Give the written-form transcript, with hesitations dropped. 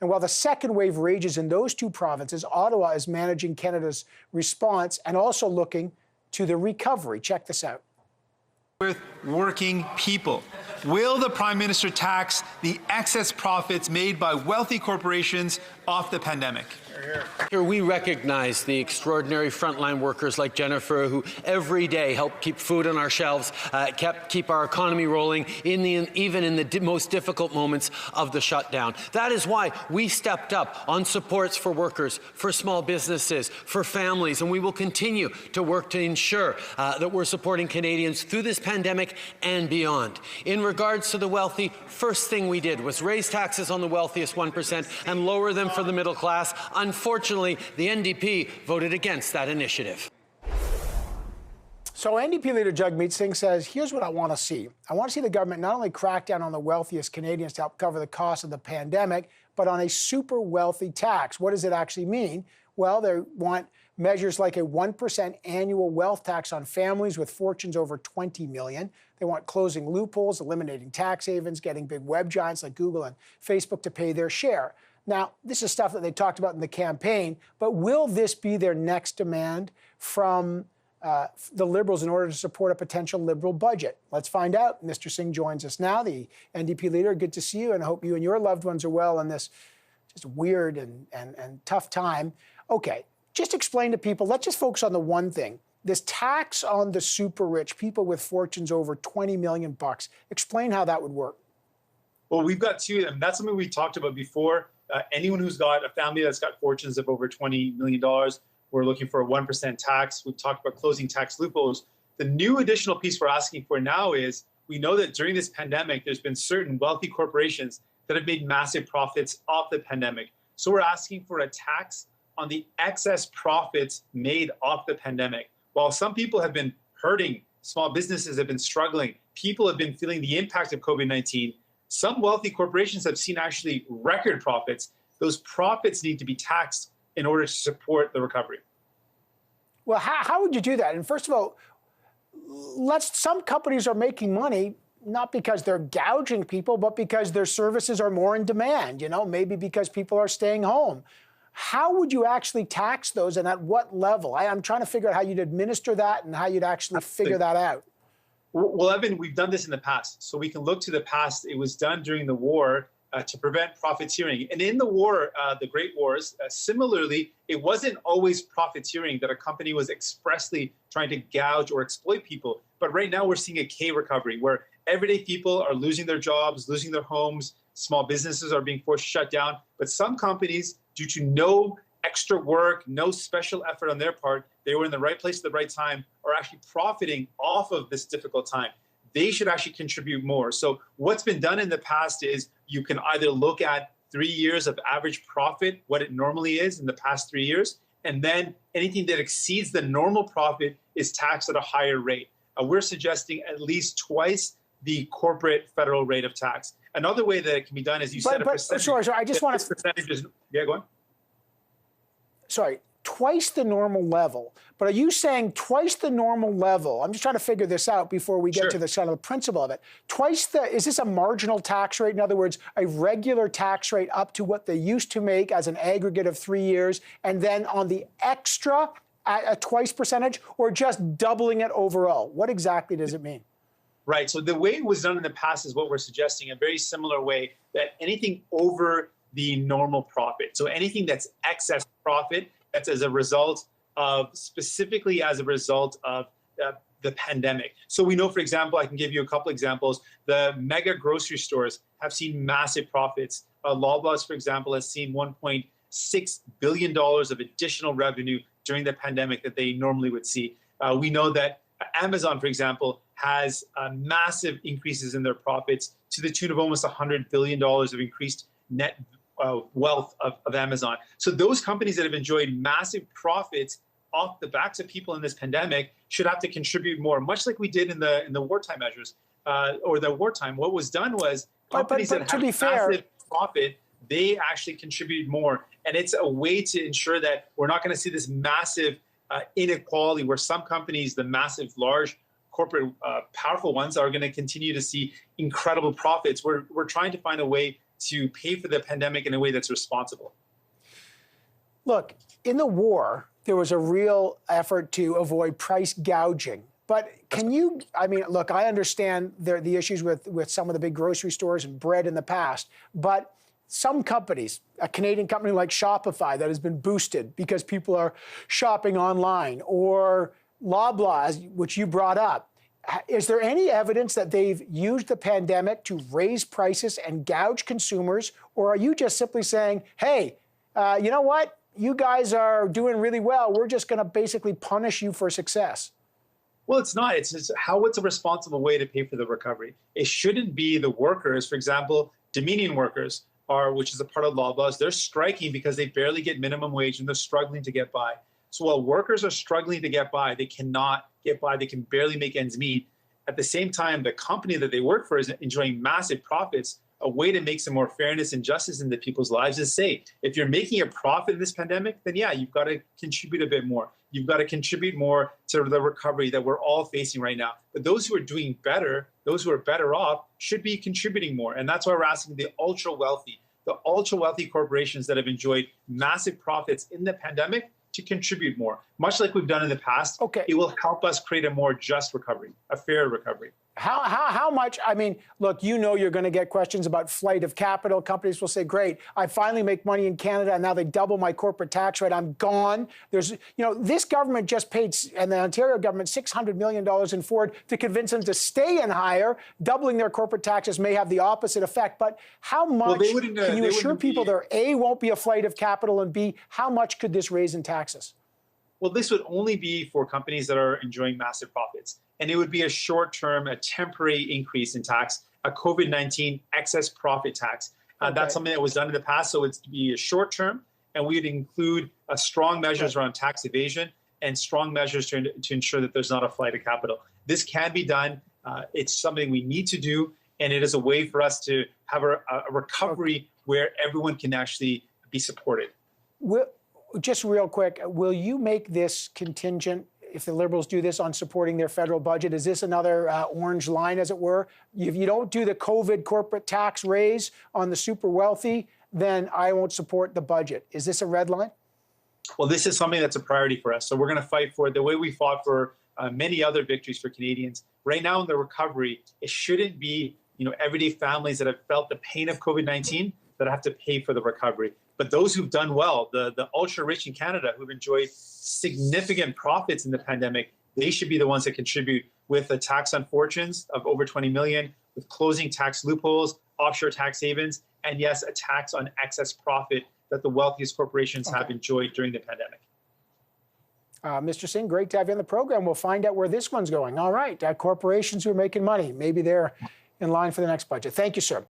And while the second wave rages in those two provinces, Ottawa is managing Canada's response and also looking to the recovery. Check this out. With working people. Will the Prime Minister tax the excess profits made by wealthy corporations off the pandemic? Here we recognize the extraordinary frontline workers like Jennifer who every day help keep food on our shelves, keep our economy rolling even in the most difficult moments of the shutdown. That is why we stepped up on supports for workers, for small businesses, for families, and we will continue to work to ensure that we're supporting Canadians through this pandemic and beyond. In regards to the wealthy, first thing we did was raise taxes on the wealthiest 1% and lower them for the middle class. Unfortunately, the NDP voted against that initiative. So NDP Leader Jagmeet Singh says, here's what I want to see. I want to see the government not only crack down on the wealthiest Canadians to help cover the cost of the pandemic, but on a super wealthy tax. What does it actually mean? Well, they want measures like a 1% annual wealth tax on families with fortunes over $20 million. They want closing loopholes, eliminating tax havens, getting big web giants like Google and Facebook to pay their share. Now, this is stuff that they talked about in the campaign, but will this be their next demand from the Liberals in order to support a potential Liberal budget? Let's find out. Mr. Singh joins us now, the NDP leader. Good to see you, and I hope you and your loved ones are well in this just weird and tough time. Okay, just explain to people, let's just focus on the one thing. This tax on the super rich, people with fortunes over $20 million bucks. Explain how that would work. Well, we've got two of them. That's something we talked about before. Anyone who's got a family that's got fortunes of over $20 million, we're looking for a 1% tax. We've talked about closing tax loopholes. The new additional piece we're asking for now is we know that during this pandemic, there's been certain wealthy corporations that have made massive profits off the pandemic. So we're asking for a tax on the excess profits made off the pandemic. While some people have been hurting, small businesses have been struggling, people have been feeling the impact of COVID-19, some wealthy corporations have seen actually record profits. Those profits need to be taxed in order to support the recovery. Well, how would you do that? And first of all, some companies are making money not because they're gouging people, but because their services are more in demand, maybe because people are staying home. How would you actually tax those and at what level? I'm trying to figure out how you'd administer that and how you'd actually figure that out. Well, Evan, we've done this in the past, so we can look to the past. It was done during the war to prevent profiteering. And in the war, the Great Wars, similarly, it wasn't always profiteering that a company was expressly trying to gouge or exploit people. But right now we're seeing a K recovery where everyday people are losing their jobs, losing their homes, small businesses are being forced to shut down. But some companies, due to no extra work, no special effort on their part, they were in the right place at the right time, are actually profiting off of this difficult time. They should actually contribute more. So what's been done in the past is you can either look at 3 years of average profit, what it normally is in the past 3 years, and then anything that exceeds the normal profit is taxed at a higher rate. We're suggesting at least twice the corporate federal rate of tax. Another way that it can be done is you set a percentage. Sorry, I just want to... Yeah, go on. Sorry, twice the normal level. But are you saying twice the normal level? I'm just trying to figure this out before we get to the kind of the principle of it. Is this a marginal tax rate? In other words, a regular tax rate up to what they used to make as an aggregate of 3 years, and then on the extra a twice percentage, or just doubling it overall? What exactly does it mean? Right. So the way it was done in the past is what we're suggesting, a very similar way, that anything over the normal profit, so anything that's excess profit, that's as a result of, specifically as a result of the pandemic. So we know, for example, I can give you a couple examples. The mega grocery stores have seen massive profits. Loblaws, for example, has seen $1.6 billion of additional revenue during the pandemic that they normally would see. We know that Amazon, for example, has massive increases in their profits to the tune of almost $100 billion of increased net wealth of Amazon. So those companies that have enjoyed massive profits off the backs of people in this pandemic should have to contribute more, much like we did in the wartime measures or the wartime. What was done was companies that had massive profit, they actually contributed more. And it's a way to ensure that we're not going to see this massive inequality where some companies, the massive, large, corporate, powerful ones, are going to continue to see incredible profits. We're trying to find a way to pay for the pandemic in a way that's responsible. Look, in the war, there was a real effort to avoid price gouging. But can you, I mean, look, I understand the issues with some of the big grocery stores and bread in the past, but some companies, a Canadian company like Shopify that has been boosted because people are shopping online, or Loblaw, which you brought up, is there any evidence that they've used the pandemic to raise prices and gouge consumers? Or are you just simply saying, hey, you know what? You guys are doing really well. We're just going to basically punish you for success. Well, it's not. It's what's a responsible way to pay for the recovery? It shouldn't be the workers. For example, Dominion workers which is a part of Loblaws, they're striking because they barely get minimum wage and they're struggling to get by. So while workers are struggling to get by, they cannot get by. They can barely make ends meet. At the same time, the company that they work for is enjoying massive profits. A way to make some more fairness and justice into people's lives is say, if you're making a profit in this pandemic, then yeah, you've got to contribute a bit more. You've got to contribute more to the recovery that we're all facing right now. But those who are doing better, those who are better off, should be contributing more. And that's why we're asking the ultra wealthy corporations that have enjoyed massive profits in the pandemic to contribute more, much like we've done in the past. Okay. It will help us create a more just recovery, a fair recovery. How much? I mean, look, you know you're going to get questions about flight of capital. Companies will say, great, I finally make money in Canada, and now they double my corporate tax rate. I'm gone. This government just paid, and the Ontario government, $600 million in Ford to convince them to stay and hire. Doubling their corporate taxes may have the opposite effect. But how much can you assure people there, A, won't be a flight of capital, and B, how much could this raise in taxes? Well, this would only be for companies that are enjoying massive profits. And it would be a short-term, a temporary increase in tax, a COVID-19 excess profit tax. That's something that was done in the past, so it's to be a short-term, and we would include strong measures around tax evasion and strong measures to ensure that there's not a flight of capital. This can be done. It's something we need to do, and it is a way for us to have a recovery where everyone can actually be supported. Just real quick, will you make this contingent, if the Liberals do this, on supporting their federal budget? Is this another orange line, as it were? If you don't do the COVID corporate tax raise on the super wealthy, then I won't support the budget. Is this a red line? Well, this is something that's a priority for us. So we're going to fight for it the way we fought for many other victories for Canadians. Right now in the recovery, it shouldn't be everyday families that have felt the pain of COVID-19 that have to pay for the recovery. But those who've done well, the ultra-rich in Canada who've enjoyed significant profits in the pandemic, they should be the ones that contribute with a tax on fortunes of over 20 million, with closing tax loopholes, offshore tax havens, and yes, a tax on excess profit that the wealthiest corporations have enjoyed during the pandemic. Mr. Singh, great to have you on the program. We'll find out where this one's going. All right, corporations who are making money, maybe they're in line for the next budget. Thank you, sir.